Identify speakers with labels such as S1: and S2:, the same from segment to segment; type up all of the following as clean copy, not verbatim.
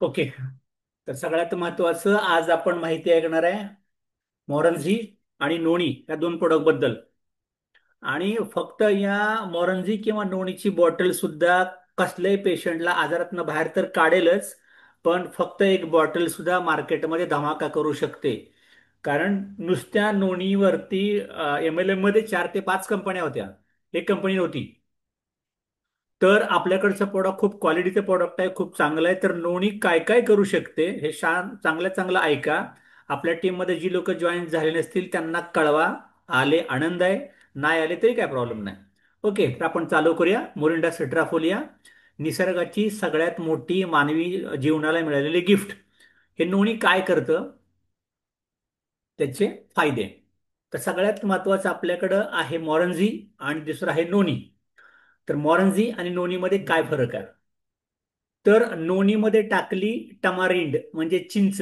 S1: Okay. तर सगळ्यात महत्वाचं आज आपण माहिती ऐकणार आहे मोरंझी आणि नोणी या दोन प्रोडक्ट बद्दल. आणि फक्त या मोरंझी किंवा नोणीची बॉटल सुद्धा कसल्याही पेशंटला आजारातनं बाहेर तर काढेलच, पण फक्त एक बॉटल सुद्धा मार्केटमध्ये धमाका करू शकते. कारण नुसत्या नोणीवरती MLM मध्ये 4 ते 5 कंपन्या होत्या, एक कंपनी नव्हती. तर आपल्याकडचं प्रोडक्ट खूप क्वालिटीचं प्रोडक्ट आहे, खूप चांगलं आहे. तर नोनी काय काय करू शकते हे चांगलं चांगलं ऐका. आपल्या टीममध्ये जी लोक जॉईन झाले नसतील त्यांना कळवा. आले आनंद आहे, नाही आले तरी काय प्रॉब्लेम नाही. ओके, तर आपण चालू करूया. मोरिंडा सिट्राफोलिया, निसर्गाची सगळ्यात मोठी मानवी जीवनाला मिळालेली गिफ्ट. हे नोनी काय करतं, त्याचे फायदे. तर सगळ्यात महत्वाचं आपल्याकडं आहे मॉरंझी आणि दुसरं आहे नोनी. तर मॉरंझी आणि नोनीमध्ये काय फरक आहे? तर नोनीमध्ये टाकली टमारिंड म्हणजे चिंच,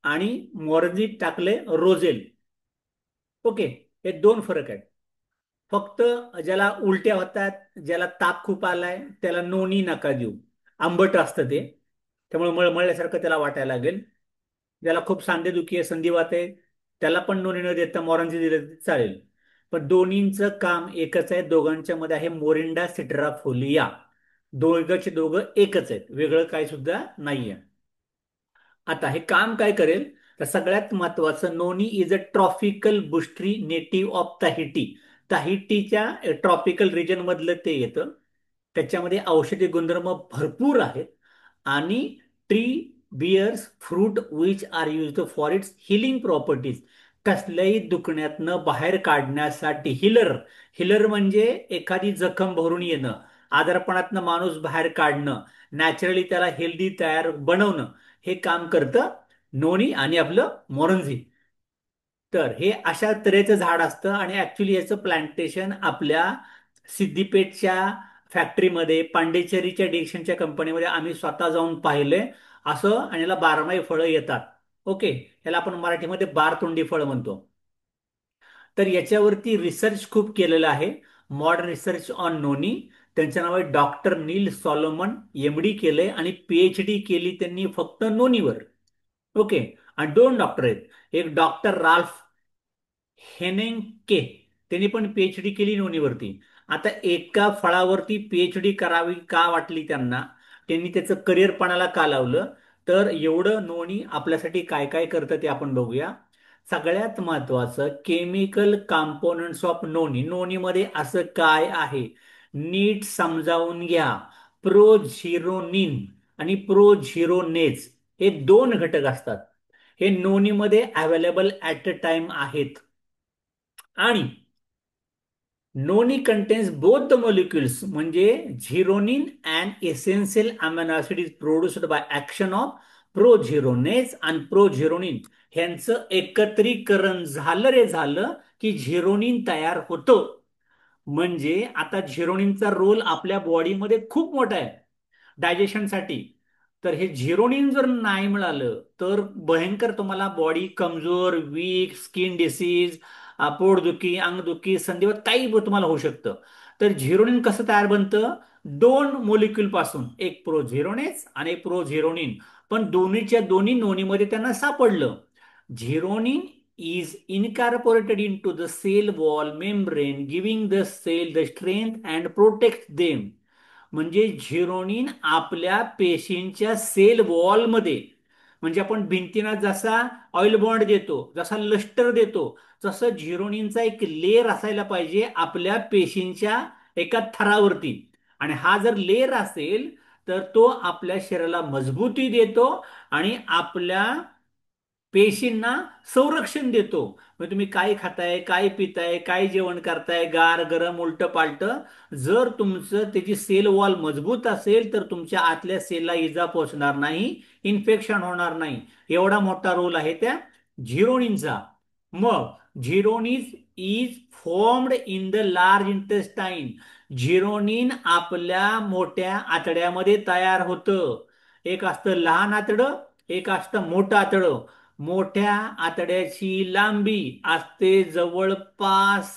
S1: आणि मोरजीत टाकले रोझेल. ओके, हे दोन फरक आहेत. फक्त ज्याला उलट्या होतात, ज्याला ताप खूप आलाय, त्याला नोनी नका देऊ. आंबट असतं ते, त्यामुळे मळमळल्यासारखं त्याला वाटायला लागेल. ज्याला खूप सांधेदुखी आहे, संधिवात आहे, त्याला पण नोनी न देता मोरांजी दिलं तरी चालेल. पण दोन्हींचं काम एकच आहे, दोघांच्या मध्ये आहे मोरिंडा सिट्राफोलिया. दोघंचे दोघं एकच आहेत, वेगळं काही सुद्धा नाहीये. आता हे काम काय करेल? तर सगळ्यात महत्वाचं, noni is a tropical bush tree native of Tahiti. ताहिटीच्या ट्रॉपिकल रिजन मधलं ते येतं. त्याच्यामध्ये औषधी गुणधर्म भरपूर आहेत. आणि tree bears fruit which are used for its healing properties. कसल्याही दुखण्यातनं बाहेर काढण्यासाठी हिलर. हिलर म्हणजे एखादी जखम भरून येणं, आजारपणातनं माणूस बाहेर काढणं, नॅचरली त्याला हेल्दी तयार बनवणं, हे काम करतं नोनी आणि आपलं मोरंझी. तर हे अशा तऱ्हेचं झाड असतं आणि ऍक्च्युली याचं प्लांटेशन आपल्या सिद्दीपेठच्या फॅक्टरीमध्ये, पांडेचेरीच्या डिएक्शनच्या कंपनीमध्ये आम्ही स्वतः जाऊन पाहिलंय. असं, आणि याला बारमाही फळं येतात. ओके, याला आपण मराठीमध्ये बारतोंडी फळ म्हणतो. तर याच्यावरती रिसर्च खूप केलेला आहे, मॉडर्न रिसर्च ऑन नोनी. त्यांचं नाव आहे डॉक्टर नील सॉलोमन. MD केलंय आणि PhD केली त्यांनी फक्त नोनीवर. ओके. आणि दोन डॉक्टर आहेत, एक डॉक्टर राल्फ हेनेंके, त्यांनी पण PhD केली नोनीवरती. आता एका फळावरती PhD करावी का वाटली त्यांना, त्यांनी त्याचं करिअर पणाला का लावलं? तर एवढं नोनी आपल्यासाठी काय काय करतं ते आपण बघूया. सगळ्यात महत्वाचं, केमिकल कंपोनेंट्स ऑफ नोनी. नोनीमध्ये असं काय आहे नीट समजावून घ्या. प्रोझिरोनिन आणि प्रोझिरोनेज हे दोन घटक असतात. हे नोनीमध्ये अवेलेबल ऍट अ टाइम आहेत. आणि noni contains both the molecules, म्हणजे xeronine and essential amino acid is produced by action of proxeronase आणि प्रोझिरोनिन. ह्यांचं एकत्रीकरण झालं रे झालं की झिरोनिन तयार होतं. म्हणजे आता झिरोनिनचा रोल आपल्या बॉडीमध्ये खूप मोठा आहे डायजेशनसाठी. तर हे झिरोनिन जर नाही मिळालं तर भयंकर तुम्हाला बॉडी कमजोर, वीक, स्किन डिसीज, पोटदुखी, अंगदुखी, संधिवात काही तुम्हाला होऊ शकतं. तर झिरोनिन कसं तयार बनतं? दोन मोलिक्यूल पासून, एक प्रोझिरोनेज आणि एक प्रोझिरोनिन. पण दोन्हीच्या दोन्ही नोनीमध्ये त्यांना सापडलं. झिरोनिन is incorporated into the cell wall membrane, giving the cell the strength and protects them. म्हणजे झिरोनिन आपल्या पेशींच्या सेल वॉलमध्ये, म्हणजे आपण भिंतीना जसा ऑइल बॉन्ड देतो, जसा लस्टर देतो, तसं झिरोनिनचा एक लेअर असायला पाहिजे आपल्या पेशींच्या एका थरावरती. आणि हा जर लेअर असेल तर तो आपल्या शरीराला मजबूती देतो आणि आपल्या पेशींना संरक्षण देतो. म्हणजे तुम्ही काय खाताय, काय पिताय, काय जेवण करताय, गार गरम उलट पालट, जर तुमचं त्याची सेल वॉल मजबूत असेल तर तुमच्या आतल्या सेलला इजा पोहोचणार नाही, इन्फेक्शन होणार नाही. एवढा मोठा रोल आहे त्या झिरोनिनचा. मग xeronine is formed in the large intestine. Xeronine आपल्या मोठ्या आतड्यामध्ये तयार होतं. एक असतं लहान आतडं, एक असतं मोठं आतडं. मोठ्या आतड्याची लांबी असते जवळपास,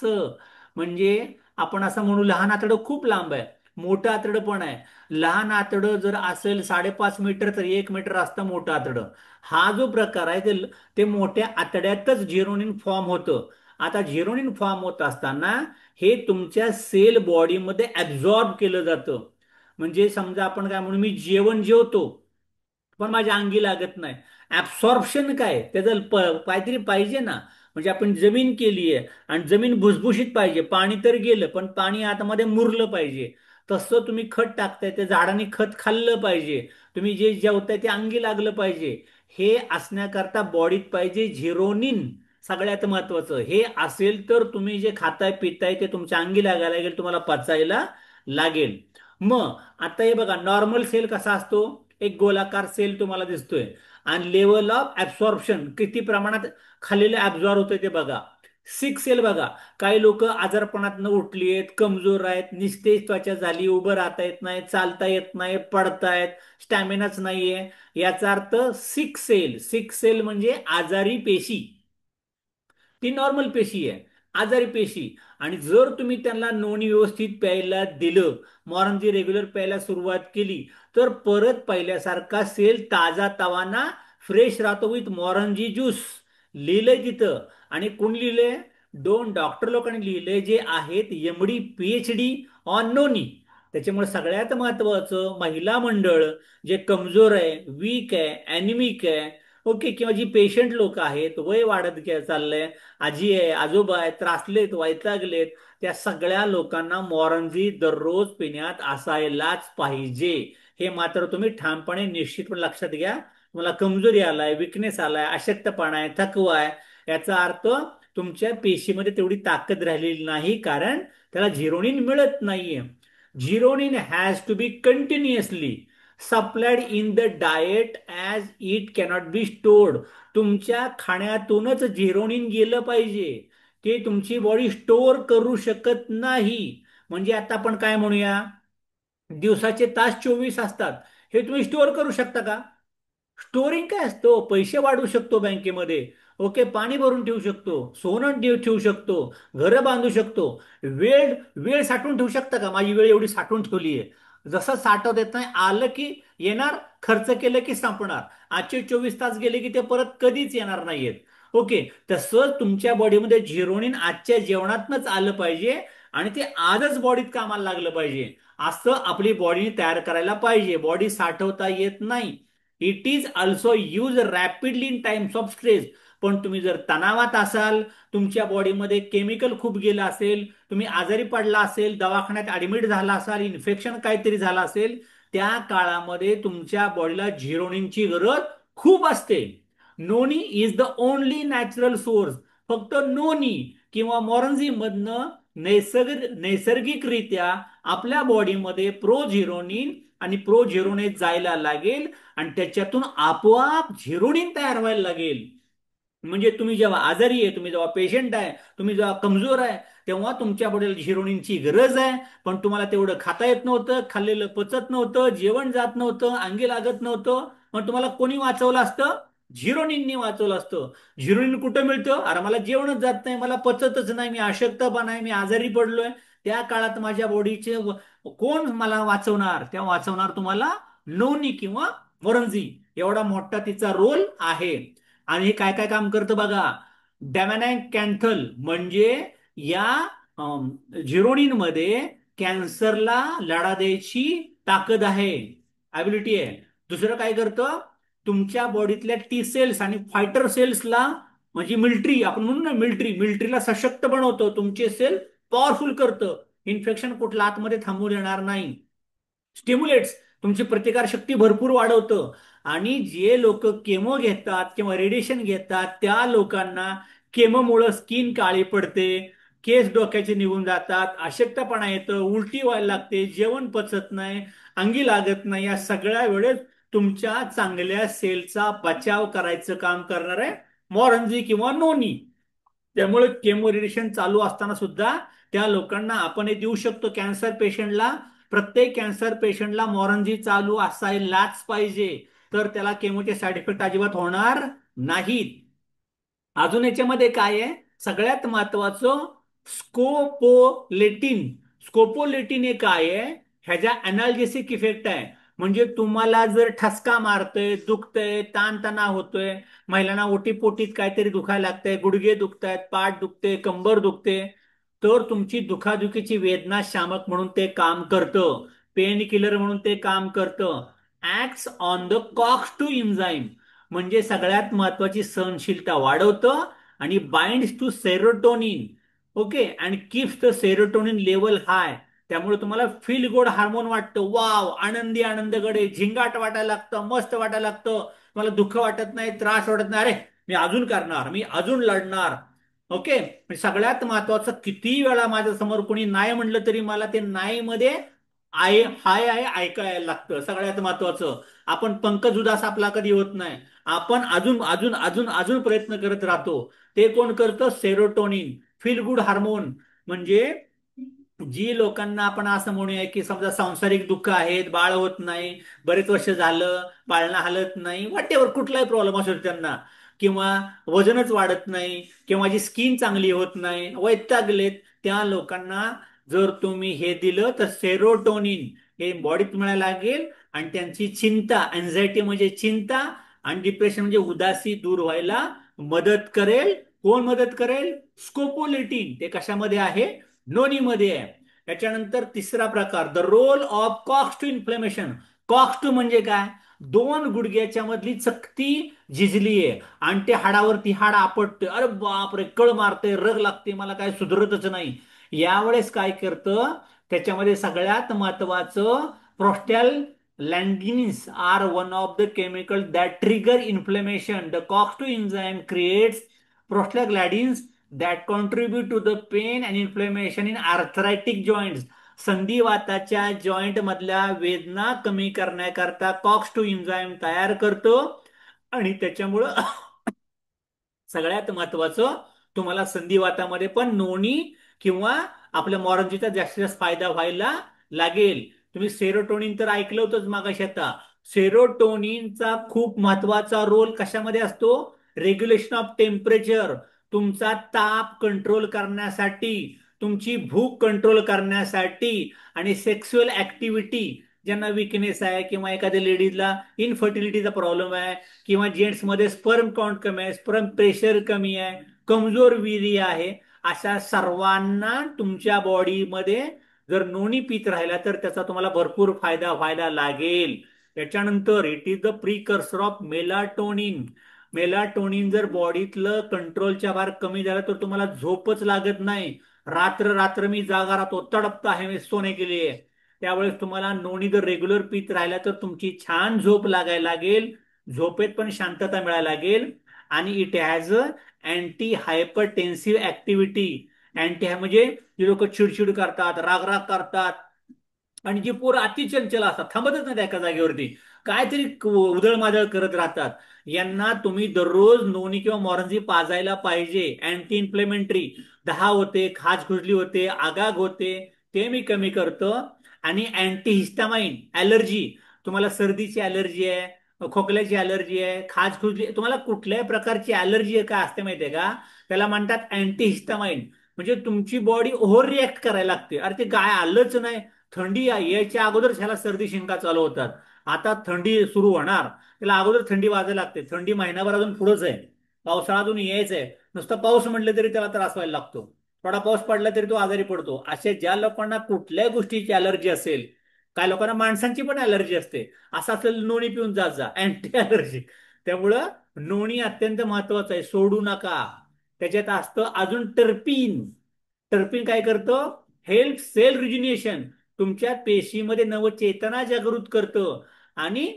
S1: म्हणजे आपण असं म्हणू लहान आतडं खूप लांब आहे, मोठं आतडं पण आहे. लहान आतडं जर असेल 5.5 मीटर तर 1 मीटर असतं मोठं आतडं. हा जो प्रकार आहे ते मोठ्या आतड्यातच झिरोनिन फॉर्म होतं. आता झिरोनिन फॉर्म होत असताना हे तुमच्या सेल बॉडीमध्ये ऍब्झॉर्ब केलं जातं. म्हणजे समजा आपण काय म्हणू, मी जेवण जेवतो पण माझ्या अंगी लागत नाही. ऍब्सॉर्प्शन काय त्याचं काहीतरी पाहिजे ना. म्हणजे आपण जमीन केली आहे आणि जमीन भुसभुशीत पाहिजे, पाणी तर गेलं पण पाणी आतमध्ये मुरलं पाहिजे. तसं तुम्ही खत टाकताय, त्या झाडांनी खत खाल्लं पाहिजे. तुम्ही जे जेवताय ते अंगी लागलं पाहिजे. हे असण्याकरता बॉडीत पाहिजे झिरोनिन. सगळ्यात महत्वाचं हे असेल तर तुम्ही जे खाताय पिताय ते तुमच्या अंगी लागायला लागेल, तुम्हाला पचायला लागेल. मग आता हे बघा, नॉर्मल सेल कसा असतो, एक गोलाकार सेल तुम्हाला दिसतोय. आणि लेवल ऑफ ऍब्सॉर्प्शन किती प्रमाणात खाल्लेलं ऍब्झॉर्ब होतंय ते बघा. सिक्स सेल बघा. काही लोक आजारपणात न उठली आहेत, कमजोर आहेत, निस्तेज त्वचा झाली, उभं राहता येत नाही, चालता येत नाही, पडतायत, स्टॅमिनाच नाहीये. याचा अर्थ सिक्स सेल म्हणजे आजारी पेशी. ती नॉर्मल पेशी आहे, आजारी पेशी. आणि जर तुम्ही त्यांना नोनी व्यवस्थित प्यायला दिलं, मॉर्निंगची रेग्युलर प्यायला सुरुवात केली, तर परत पहिल्यासारखा सेल ताजा तवाना फ्रेश राहतो विथ मॉरंजी ज्यूस. लिहिलंय तिथं. आणि कोण लिहिलंय? दोन डॉक्टर लोकांनी लिहिलंय जे आहेत एमडी पीएचडी ऑन नोनी. त्याच्यामुळे सगळ्यात महत्वाचं, महिला मंडळ जे कमजोर आहे, वीक आहे, अॅनिमिक आहे, ओके, किंवा जी पेशंट लोक आहेत, वय वाढत चाललंय, आजी आहे, आजोबा आहेत, त्रासलेत, वैतागलेत, त्या सगळ्या लोकांना मोरंजी दररोज पिण्यात असायलाच पाहिजे. हे मात्र तुम्ही ठामपणे निश्चितपणे लक्षात घ्या. तुम्हाला कमजोरी आलाय, विकनेस आलाय, अशक्तपणा आहे, थकवा आहे, याचा अर्थ तुमच्या पेशीमध्ये तेवढी ताकद राहिलेली नाही, कारण त्याला झिरोनिन मिळत नाहीये. Xeronine has to be continuously supplied in the diet as it cannot be stored. तुमच्या खाण्यातूनच झिरोनिन गेलं पाहिजे. ते तुमची बॉडी स्टोअर करू शकत नाही. म्हणजे आता आपण काय म्हणूया, दिवसाचे तास 24 असतात. हे तुम्ही स्टोअर करू शकता का? स्टोरिंग काय असतो? पैसे वाढवू शकतो बँकेमध्ये, ओके, पाणी भरून ठेवू शकतो, सोनं ठेवू शकतो, घरं बांधू शकतो. वेळ वेळ साठवून ठेवू शकता का? माझी वेळ एवढी साठवून ठेवली आहे. जसं साठवत येत नाही, आलं की येणार, खर्च केलं की संपणार. आजचे 24 तास गेले की ते परत कधीच येणार नाहीयेत. ओके. तसंच तुमच्या बॉडीमध्ये झिरोनिन आजच्या जेवणातनच आलं पाहिजे आणि ते आजच बॉडीत कामाला लागलं पाहिजे. असं आपली बॉडी तयार करायला पाहिजे. बॉडी साठवता येत नाही. It is also use rapidly in times of stress. पण तुम्ही जर तणावात असाल, तुमच्या बॉडीमध्ये केमिकल खूप गेलं असेल, तुम्ही आजारी पडला असेल, दवाखान्यात ऍडमिट झाला असाल, इन्फेक्शन काहीतरी झालं असेल, त्या काळामध्ये तुमच्या बॉडीला झिरोनिनची गरज खूप असते. नोनी is the only natural source. फक्त नोनी किंवा मोरंजी मधनं नैसर्गिकरित्या आपल्या बॉडीमध्ये प्रोझिरोनिन आणि प्रोझिरोनेज जायला लागेल आणि त्याच्यातून आपोआप झिरोनिन तयार व्हायला लागेल. म्हणजे तुम्ही जेव्हा आजारी आहे, तुम्ही जेव्हा पेशंट आहे, तुम्ही जेव्हा कमजोर आहे, तेव्हा तुमच्या बॉडीला झिरोनिनची गरज आहे. पण तुम्हाला तेवढं खाता येत नव्हतं, खाल्लेलं पचत नव्हतं, जेवण जात नव्हतं, अंगी लागत नव्हतं. मग तुम्हाला कोणी वाचवलं असतं? झिरोनिननी वाचवलं असतं. झिरोनिन कुठं मिळतं? अरे मला जेवणच जात नाही, मला पचतच नाही, मी अशक्तपणा आहे, मी आजारी पडलोय. त्या काळात माझ्या बॉडीचे कोण मला वाचवणार? त्या वाचवणार तुम्हाला नोनी किंवा मोरंजी. एवढा मोठा तिचा रोल आहे. आणि हे काय काय काम करतं बघा. डॅमॅनाक कॅन्थल म्हणजे या झिरोनिन मध्ये कॅन्सरला लढा द्यायची ताकद आहे, ॲबिलिटी आहे. दुसरं काय करतं, तुमच्या बॉडीतल्या टी सेल्स आणि फायटर सेल्सला, म्हणजे मिलिटरी आपण म्हणू ना, मिलिटरीला सशक्त बनवतं, तुमचे सेल पॉवरफुल करतं. इन्फेक्शन कुठलं आतमध्ये थांबू देणार नाही. स्टिम्युलेट्स, तुमची प्रतिकार शक्ती भरपूर वाढवतं. आणि जे लोक केमो घेतात किंवा रेडिएशन घेतात त्या लोकांना केमोमुळं स्किन काळी पडते, केस डोक्याचे निघून जातात, अशक्तपणा येतं, उलटी व्हायला लागते, जेवण पचत नाही, अंगी लागत नाही. या सगळ्या वेळेस तुमच्या चांगल्या सेलचा बचाव करायचं काम करणार आहे मोरंजी किंवा नोनी. त्यामुळे केमो रेडिएशन चालू असताना सुद्धा त्या लोकांना आपण हे देऊ शकतो. कॅन्सर पेशंटला, प्रत्येक कॅन्सर पेशंटला मोरंजी चालू असायलाच पाहिजे, तर त्याला केमोचे साईड इफेक्ट अजिबात होणार नाहीत. अजून याच्यामध्ये काय आहे, सगळ्यात महत्वाचं, स्कोपोलेटिन. स्कोपोलेटिन हे काय आहे? ह्याच्या अनाल्जेसिक इफेक्ट आहे. म्हणजे तुम्हाला जर ठसका मारतोय, दुखतंय, ताणतणाव होतोय, महिलांना ओटीपोटीत काहीतरी दुखायला लागतंय, गुडघे दुखतायत, पाठ दुखते, कंबर दुखते, तर तुमची दुखादुखीची वेदना शामक म्हणून ते काम करतं. पेन किलर म्हणून ते काम करतं. Acts on the COX two enzyme, म्हणजे सगळ्यात महत्वाची सहनशीलता वाढवतं आणि binds to serotonin. Okay, and keeps the serotonin level high. त्यामुळे तुम्हाला फील गुड हार्मोन वाटतं, वाव, आनंदी आनंदगडे, झिंगाट वाटायला लागतं, मस्त वाटायला लागतं. तुम्हाला दुःख वाटत नाही, त्रास वाटत नाही, अरे मी अजून करणार, मी अजून लढणार. ओके, म्हणजे सगळ्यात महत्वाचं, किती वेळा माझ्या समोर कोणी नाही म्हणलं तरी मला ते नाही मध्ये आय हाय आहे ऐकायला लागतं. सगळ्यात महत्वाचं, आपण पंकज उदास आपला कधी होत नाही, आपण अजून अजून अजून अजून प्रयत्न करत राहतो. ते कोण करतं? Serotonin, feel good hormone. म्हणजे जी लोकांना आपण असं म्हणूया की समजा सांसारिक दुःख आहेत, बाळ होत नाही, बरेच वर्ष झालं, पाळणा हलत नाही, वाट एव्हर कुठलाही प्रॉब्लेम असेल त्यांना, किंवा वजनच वाढत नाही, किंवा माझी स्किन चांगली होत नाही, वैतागलेत, त्या लोकांना जर तुम्ही हे दिलं तर सेरोटोनिन हे बॉडीत मिळायला लागेल, आणि त्यांची चिंता, अँझायटी म्हणजे चिंता, आणि डिप्रेशन म्हणजे उदासी दूर व्हायला मदत करेल. कोण मदत करेल? स्कोपोलिटिन. ते कशामध्ये आहे? नोनीमध्ये आहे. त्याच्यानंतर तिसरा प्रकार, the role of cox two inflammation. Cox two म्हणजे काय? दोन गुडघ्याच्या मधली चकती झिजली आहे आणि ते हाडावरती हाड आपटते, अरे बाप रे, कळ मारते, रग लागते, मला काय सुधरतच नाही. यावेळेस काय करतं? त्याच्यामध्ये सगळ्यात महत्वाचं, prostaglandins are one of the chemical that trigger inflammation. The COX two enzyme creates prostaglandins that contribute to the pain and inflammation in arthritic joints. संधिवाताच्या जॉइंट मधल्या वेदना कमी करण्याकरता कॉक्स टू एन्झाइम तयार करतो. आणि त्याच्यामुळं सगळ्यात महत्वाचं, तुम्हाला संधिवातामध्ये पण नोणी किंवा आपल्या मॉर्जिनचा जास्तीत जास्त फायदा व्हायला लागेल. तुम्ही सेरोटोनिन तर ऐकलं होतंच मागाशी. आता सेरोटोनिनचा खूप महत्वाचा रोल कशामध्ये असतो? रेग्युलेशन ऑफ टेम्परेचर, तुमचा ताप कंट्रोल करण्यासाठी, तुमची भूक कंट्रोल करण्यासाठी, आणि सेक्स्युअल ऍक्टिव्हिटी, ज्यांना विकनेस आहे, किंवा एखाद्या लेडीजला इनफर्टिलिटीचा प्रॉब्लेम आहे, किंवा जेंट्समध्ये स्पर्म काउंट कमी आहे, स्पर्म प्रेशर कमी आहे, कमजोर वीर्य आहे, अशा सर्वांना तुमच्या बॉडीमध्ये जर नोनी पीत राहिला तर त्याचा तुम्हाला भरपूर फायदा व्हायला लागेल. त्याच्यानंतर it is the precursor of melatonin. Melatonin जर बॉडीतलं कंट्रोलच्या बाहेर कमी झालं तर तुम्हाला झोपच लागत नाही. रात्र रात्र मी जागा राहतो, तडपता आहे मी सोने के लिए. त्यावेळेस तुम्हाला नोनी जर रेग्युलर पीत राहिला तर तुमची छान झोप लागायला लागेल, झोपेत पण शांतता मिळायला लागेल. आणि it has a anti hypertensive activity. Anti म्हणजे जे लोक चिडचिड करतात, रागराग करतात, आणि जी पोरं अतिचंचल असतात, थांबतच नाही एका जागेवरती, काहीतरी उधळमाधळ करत राहतात, यांना तुम्ही दररोज नोनी किंवा मॉर्झी पाजायला पाहिजे. अँटी इन्फ्लेमेटरी, दहा होते, खाजखुजली होते, आगाग होते, ते मी कमी करतो. आणि अँटी हिस्टामाइन, ऍलर्जी, तुम्हाला सर्दीची ऍलर्जी आहे, खोकल्याची ऍलर्जी आहे, खाजखुजली, तुम्हाला कुठल्याही प्रकारची ऍलर्जी आहे, काय असते माहितीये का? त्याला म्हणतात अँटी हिस्टामाइन. म्हणजे तुमची बॉडी ओव्हर रिॲक्ट करायला लागते, अरे ते काय आलंच नाही, थंडी यायच्या अगोदरच ह्याला सर्दी शिंका चालू होतात. आता थंडी सुरू होणार, त्याला अगोदर थंडी वाजायला लागते, थंडी महिनाभर अजून पुढंच आहे, पावसाळा अजून यायचंय, नुसतं पाऊस म्हटलं तरी त्याला त्रास व्हायला लागतो, थोडा पाऊस पडला तरी तो आजारी पडतो. असे ज्या लोकांना कुठल्याही गोष्टीची अलर्जी असेल, काय लोकांना माणसांची पण अलर्जी असते, असं असलेलं नोणी पिऊन जात जा, अँटी अलर्जी. त्यामुळं नोणी अत्यंत महत्वाचं आहे, सोडू नका. त्याच्यात असतं अजून टर्पीन. टर्पीन काय करतं? हेल्प सेल रिज्युनेशन, तुमच्या पेशीमध्ये नवचेतना जागृत करतं. आणि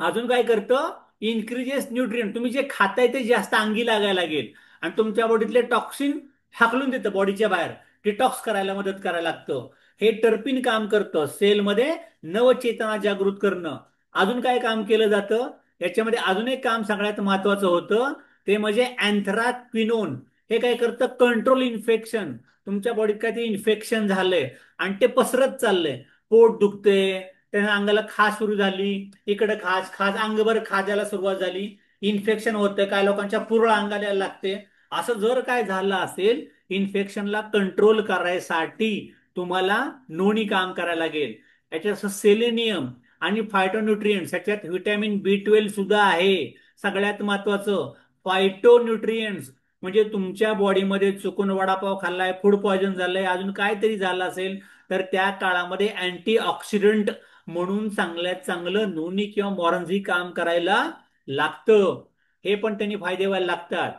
S1: अजून काय करतं? इन्क्रीजेस न्यूट्रिएंट, तुम्ही जे खाताय ते जास्त अंगी लागायला लागेल, आणि तुमच्या बॉडीतले टॉक्सिन हाकलून देतं बॉडीच्या बाहेर, डिटॉक्स करायला मदत करायला लागतं. हे टर्पिन काम करतं सेलमध्ये नवचेतना जागृत करणं. अजून काय काम केलं जातं याच्यामध्ये? अजून एक काम सगळ्यात महत्वाचं होतं, ते म्हणजे अँथ्राक्विनोन. हे काय करतं? Control infection. तुमच्या बॉडीत काय ते इन्फेक्शन झालंय आणि ते पसरत चाललंय, पोट दुखते, त्या अंगाला खाज सुरू झाली, इकडे खाज खाज, अंगभर खाजायला सुरुवात झाली, इन्फेक्शन होतं, काय लोकांच्या पूर्ण अंगाला लागते. असं जर काय झालं असेल, इन्फेक्शनला कंट्रोल करायसाठी तुम्हाला नोनी काम करायला लागेल. याच्यात सेलेनियम आणि फायटोन्यूट्रिएंट्स, याच्यात व्हिटॅमिन B12 सुद्धा आहे. सगळ्यात महत्वाचं फायटोन्यूट्रिएंट्स, म्हणजे तुमच्या बॉडीमध्ये चुकून वडापाव खाल्लाय, फूड पॉयझन झालंय, अजून काहीतरी झालं असेल तर त्या काळामध्ये अँटीऑक्सिडंट म्हणून चांगल्यात चांगलं नोनी किंवा मोरंजी काम करायला लागतं. हे पण त्यांनी फायदे व्हायला लागतात.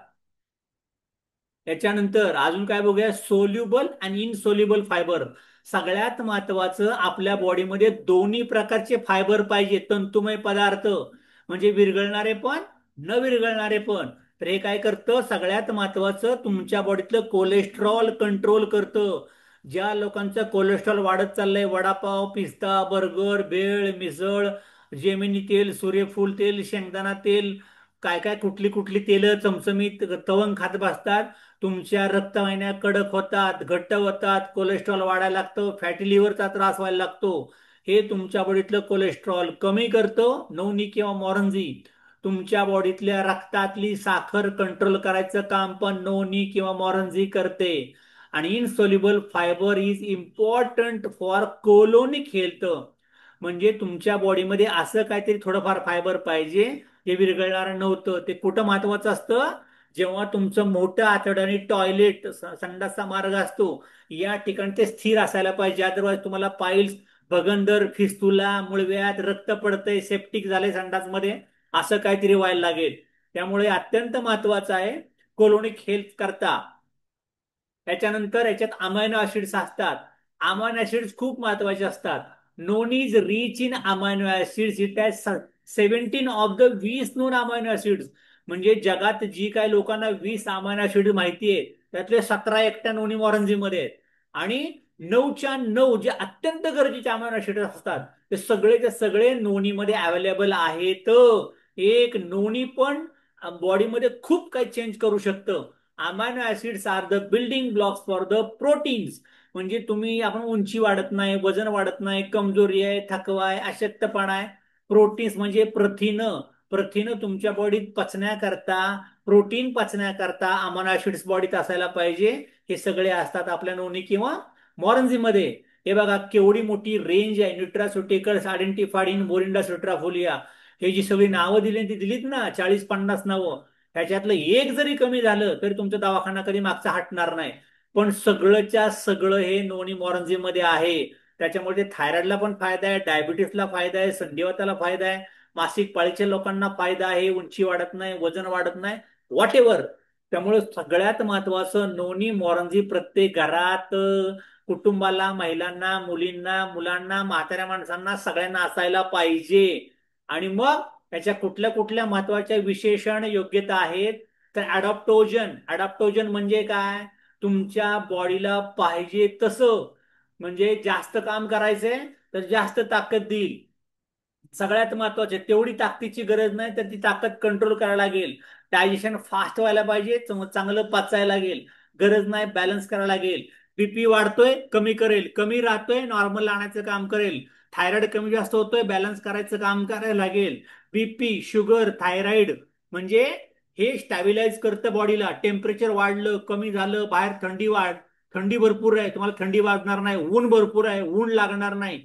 S1: त्याच्यानंतर अजून काय बघूया, सोल्युबल आणि इनसोल्युबल फायबर. सगळ्यात महत्वाचं आपल्या बॉडीमध्ये दोन्ही प्रकारचे फायबर पाहिजे, तंतुमय पदार्थ, म्हणजे विरघळणारे पण न विरघळणारे पण. तर हे काय करतं, सगळ्यात महत्वाचं तुमच्या बॉडीतलं कोलेस्ट्रॉल कंट्रोल करतं. ज्या लोकांचं कोलेस्ट्रॉल वाढत चाललंय, वडापाव, पिस्ता, बर्गर, भेळ, मिसळ, जेमिनी तेल, सूर्यफूल तेल, शेंगदाणा तेल, काय काय कुठली कुठली तेल चमचमीत तवंग खात बसतात, तुमच्या रक्तवाहिन्या कडक होतात, घट्ट होतात, कोलेस्ट्रॉल वाढायला लागतं, फॅटी लिव्हरचा त्रास व्हायला लागतो. हे तुमच्या बॉडीतलं कोलेस्ट्रॉल कमी करतं नवनी किंवा मोरंजी. तुमच्या बॉडीतल्या रक्तातली साखर कंट्रोल करायचं काम पण नवनी किंवा मोरंजी करते. आणि insoluble fibre is important for colonic health, म्हणजे तुमच्या बॉडीमध्ये असं काहीतरी थोडंफार फायबर पाहिजे जे विरघळणारं नव्हतं. ते कुठं महत्वाचं असतं, जेव्हा तुमचं मोठं आतड आणि टॉयलेट, संडासचा मार्ग असतो, या ठिकाणी ते स्थिर असायला पाहिजे. अदरवाईज तुम्हाला पाईल्स, भगंदर, फिस्तुला, मुळव्याध, रक्त पडतंय, सेप्टिक झालंय संडासमध्ये, असं काहीतरी व्हायला लागेल. त्यामुळे अत्यंत महत्वाचं आहे कोलोनिक हेल्थ करता. त्याच्यानंतर याच्यात अमायनो ऍसिड्स असतात. अमायनो ऍसिड्स खूप महत्वाचे असतात. Non is rich in amino acids, it has 17 of the 20 non amino acids. म्हणजे जगात जी काय लोकांना 20 अमायनो ऍसिड माहिती आहे, त्यातले 17 एकट्या नोनी मॉरंजीमध्ये आहेत. आणि 9च्या 9 जे अत्यंत गरजेचे अमायनो ऍसिड असतात, ते सगळेचे सगळे नोनीमध्ये अवेलेबल आहेत. एक नोनी पण बॉडीमध्ये खूप काही चेंज करू शकतं. Amino acids are the building blocks for the proteins. म्हणजे तुम्ही, आपण उंची वाढत नाही, वजन वाढत नाही, कमजोरी आहे, थकवा आहे, अशक्तपणा आहे, प्रोटीन्स म्हणजे प्रथिन, प्रथिन तुमच्या बॉडीत पचण्याकरता, प्रोटीन पचण्याकरता अमायनो ऍसिड्स बॉडीत असायला पाहिजे. हे सगळे असतात आपल्या नोनी किंवा मॉरंजीमध्ये. हे बघा केवढी मोठी रेंज आहे. न्यूट्रास्युटिकल्स आयडेंटिफाईड इन मोरिंडा सुट्राफोलिया, हे जी सगळी नावं दिली ती दिलीत ना, 40-50 नावं, ह्याच्यातलं एक जरी कमी झालं तरी तुमचा दवाखाना कधी मागचा हटणार नाही. पण सगळंच्या सगळं हे नोनी मॉरंजीमध्ये आहे. त्याच्यामुळे थायरॉइडला पण फायदा आहे, डायबिटीसला फायदा आहे, संधिवाताला फायदा आहे, मासिक पाळीच्या लोकांना फायदा आहे, उंची वाढत नाही, वजन वाढत नाही, व्हॉट एव्हर. त्यामुळे सगळ्यात महत्वाचं नोनी मॉरंजी प्रत्येक घरात, कुटुंबाला, महिलांना, मुलींना, मुलांना, म्हाताऱ्या माणसांना सगळ्यांना असायला पाहिजे. आणि मग त्याच्या कुठल्या कुठल्या महत्वाच्या विशेषण योग्यता आहेत, तर अडॉप्टोजन. अडॉप्टोजन म्हणजे काय, तुमच्या बॉडीला पाहिजे तसं, म्हणजे जास्त काम करायचंय तर जास्त ताकद देईल. सगळ्यात महत्वाचे, तेवढी ताकदीची गरज नाही तर ती ताकद कंट्रोल करायला लागेल. डायजेशन फास्ट व्हायला पाहिजे, चांगलं पचायला लागेल, गरज नाही बॅलन्स करायला लागेल. बीपी वाढतोय कमी करेल, कमी राहतोय नॉर्मल आणायचं काम करेल. थायरॉइड कमी जास्त होतोय, बॅलन्स करायचं काम करायला लागेल. बीपी, शुगर, थायरॉइड, म्हणजे हे स्टॅबिलाईज करतं बॉडीला. टेम्परेचर वाढलं कमी झालं, बाहेर थंडी भरपूर आहे, तुम्हाला थंडी वाजणार नाही, ऊन भरपूर आहे, ऊन लागणार नाही,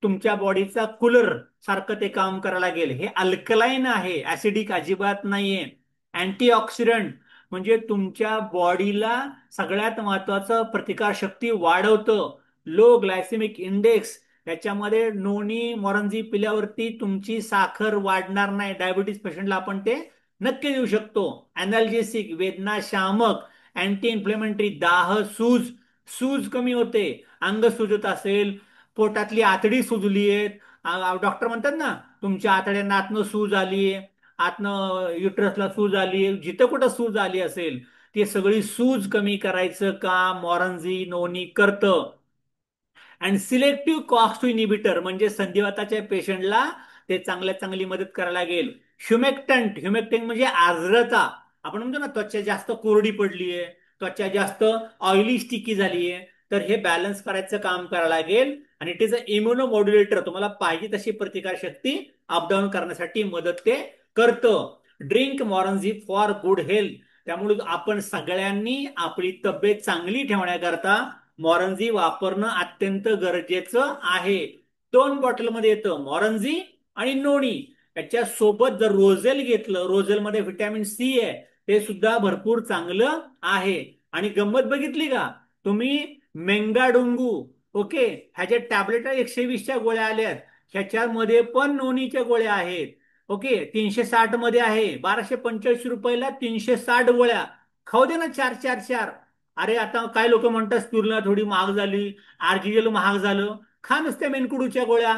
S1: तुमच्या बॉडीचा कूलर सारखं ते काम करायला लागेल. हे अल्कलाईन आहे, ऍसिडिक अजिबात नाहीये. अँटीऑक्सिडंट, म्हणजे तुमच्या बॉडीला सगळ्यात महत्वाचं प्रतिकारशक्ती वाढवतं. लो ग्लायसेमिक इंडेक्स, त्याच्यामध्ये नोनी मोरंजी पिल्यावरती तुमची साखर वाढणार नाही. डायबिटीस पेशंटला आपण ते नक्की देऊ शकतो. अनाल्जेसिक, वेदना शामक, अँटी इन्फ्लेमेटरी, दाह, सूज, सूज कमी होते. अंग सुजत असेल, पोटातली आतडी सुजली आहे, डॉक्टर म्हणतात ना तुमच्या आतड्यांना आतनं सूज आली आहे, आतनं युट्रसला सूज आली आहे, जिथं कुठं सूज आली असेल ते सगळी सूज कमी करायचं काम मोरंजी नोनी करतं. And selective cox two inhibitor, म्हणजे संधिवाताच्या पेशंटला ते चांगल्यात चांगली मदत करायला लागेल. ह्युमेक्टंट, ह्युमेक्टंट म्हणजे आर्द्रता. आपण म्हणतो ना त्वचा जास्त कोरडी पडली आहे, त्वचा जास्त ऑइली स्टिकी झाली आहे, तर हे बॅलन्स करायचं काम करायला लागेल. आणि इट इज अ इम्युनोमॉड्युलेटर, तुम्हाला पाहिजे तशी प्रतिकारशक्ती अपडाऊन करण्यासाठी मदत ते करतं. ड्रिंक मॉरंजी फॉर गुड हेल्थ, त्यामुळे आपण सगळ्यांनी आपली तब्येत चांगली ठेवण्याकरता मॉरंजी वापरणं अत्यंत गरजेचं आहे. दोन बॉटलमध्ये येतं, मॉरंजी आणि नोणी. याच्या सोबत जर रोझेल घेतलं, रोझेलमध्ये व्हिटॅमिन सी आहे, ते सुद्धा भरपूर चांगलं आहे. आणि गंमत बघितली का तुम्ही? मेंगाडुंगू, ओके, ह्याच्या टॅबलेट 120च्या गोळ्या आल्यात, ह्याच्यामध्ये पण नोनीच्या गोळ्या आहेत. ओके, 360 मध्ये आहे, 1285 रुपयाला 360 गोळ्या. खाऊ दे ना चार चार चार. अरे आता काय लोक म्हणतात स्पिरुलिना थोडी महाग झाली, आर्जिजेल महाग झालं. खा नुसत्या मेनकुडूच्या गोळ्या.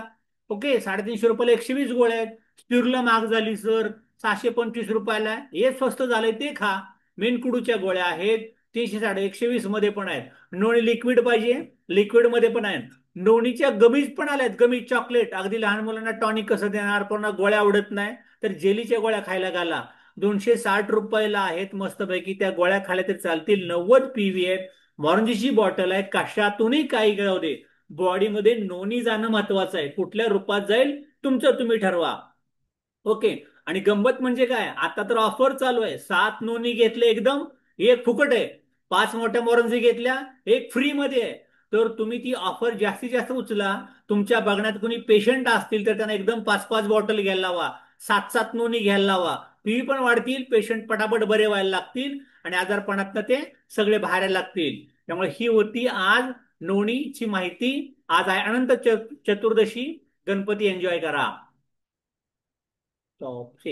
S1: ओके, 350 रुपयाला 120 गोळ्या आहेत. स्पिरुलिना महाग झाली सर, 625 रुपयाला. हे स्वस्त झालंय ते खा. मेनकुडूच्या गोळ्या आहेत, 360 120 मध्ये पण आहेत. नोणी लिक्विड पाहिजे, लिक्विड मध्ये पण आहेत. नोणीच्या गमीज पण आल्यात, गमी चॉकलेट. अगदी लहान मुलांना टॉनिक कसं देणार, पण गोळ्या आवडत नाही तर जेलीच्या गोळ्या खायला घाला. 260 रुपयाला आहेत मस्तपैकी. त्या गोळ्या खाल्या तरी चालतील. 90 PV आहेत. मॉरंजीची बॉटल आहे. कशातूनही काही जाऊ दे, बॉडीमध्ये नोनी जाणं महत्वाचं आहे. कुठल्या रूपात जाईल तुमचं तुम्ही ठरवा. ओके. आणि गंमत म्हणजे काय, आता तर ऑफर चालू आहे. 7 नोनी घेतले एकदम एक फुकट आहे. 5 मोठ्या मोरंजी घेतल्या एक फ्री मध्ये आहे. तर तुम्ही ती ऑफर जास्तीत जास्त उचला. तुमच्या बघण्यात कोणी पेशंट असतील तर त्यांना एकदम 5-5 बॉटल घ्यायला लावा, 7-7 नोनी घ्यायला लावा. पीवी पण वाढतील, पेशंट पटापट बरे व्हायला लागतील आणि आजारपणात ते सगळे बाहेर लागतील. त्यामुळे ही होती आज नोणीची माहिती. आज आहे अनंत चतुर्दशी. गणपती एन्जॉय करा. टॉप